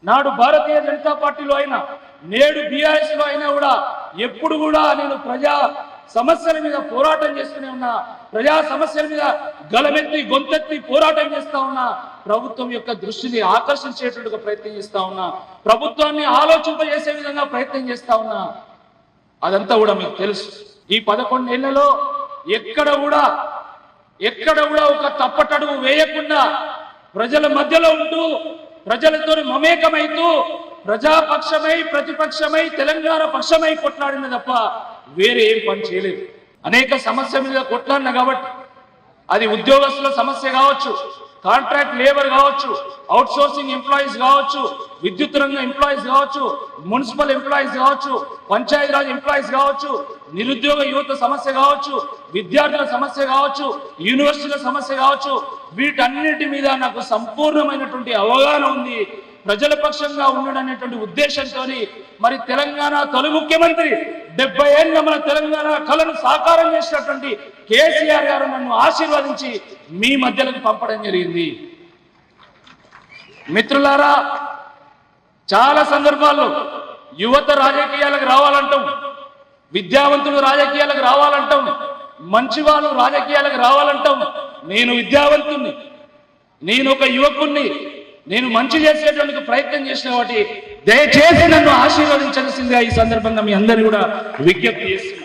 నాడు భారతీయ జనతా పార్టీలో అయినా నేడు బీఆర్ఎస్ లో అయినా కూడా ఎప్పుడు కూడా నేను ప్రజా సమస్యల మీద పోరాటం చేస్తూనే ఉన్నా, ప్రజా సమస్యల మీద గలమెత్తి గొంతెత్తి పోరాటం చేస్తా ఉన్నా, ప్రభుత్వం యొక్క దృష్టిని ఆకర్షించేటట్టుగా ప్రయత్నం చేస్తా ఉన్నా, ప్రభుత్వాన్ని ఆలోచింపజేసే విధంగా ప్రయత్నం చేస్తా ఉన్నా. అదంతా కూడా మీకు తెలుసు. ఈ 11 ఏళ్లలో ఎక్కడ కూడా ఒక తప్పటడుగు వేయకుండా ప్రజల మధ్యలో ఉంటూ ప్రజలతో మమేకమైతూ ప్రజాపక్షమై ప్రతిపక్షమై తెలంగాణ పక్షమై కొట్లాడిన తప్ప వేరే ఏం పని చేయలేదు. అనేక సమస్య మీద కొట్లాడిన కాబట్టి అది ఉద్యోగస్తుల సమస్య కావచ్చు, కాంట్రాక్ట్ లేబర్ కావచ్చు, అవుట్ సోర్సింగ్ ఎంప్లాయీస్ కావచ్చు, విద్యుత్ రంగ ఎంప్లాయీస్ కావచ్చు, మున్సిపల్ ఎంప్లాయీస్ కావచ్చు, పంచాయతీరాజ్ ఎంప్లాయీస్ కావచ్చు, నిరుద్యోగ యువత సమస్య కావచ్చు, విద్యార్థుల సమస్య కావచ్చు, యూనివర్సిటీల సమస్య కావచ్చు, వీటన్నిటి మీద నాకు సంపూర్ణమైనటువంటి అవగాహన ఉంది. ప్రజల పక్షంగా ఉండడనేటువంటి ఉద్దేశంతో మరి తెలంగాణ తొలి ముఖ్యమంత్రి 70 ఏళ్ళ మన తెలంగాణ కళను సాకారం చేసినటువంటి కేసీఆర్ గారు నన్ను ఆశీర్వదించి మీ మధ్యలోకి పంపడం జరిగింది. మిత్రులారా, చాలా సందర్భాల్లో యువత రాజకీయాలకు రావాలంటాం, విద్యావంతులు రాజకీయాలకు రావాలంటాం, మంచి వాళ్ళు రాజకీయాలకు రావాలంటాం. నేను విద్యావంతుణ్ణి, నేను ఒక యువకుణ్ణి, నేను మంచి చేసేటువంటి ప్రయత్నం చేసిన వాటి దయచేసి నన్ను ఆశీర్వదించాల్సిందిగా ఈ సందర్భంగా మీ అందరినీ కూడా విజ్ఞప్తి చేస్తున్నాను.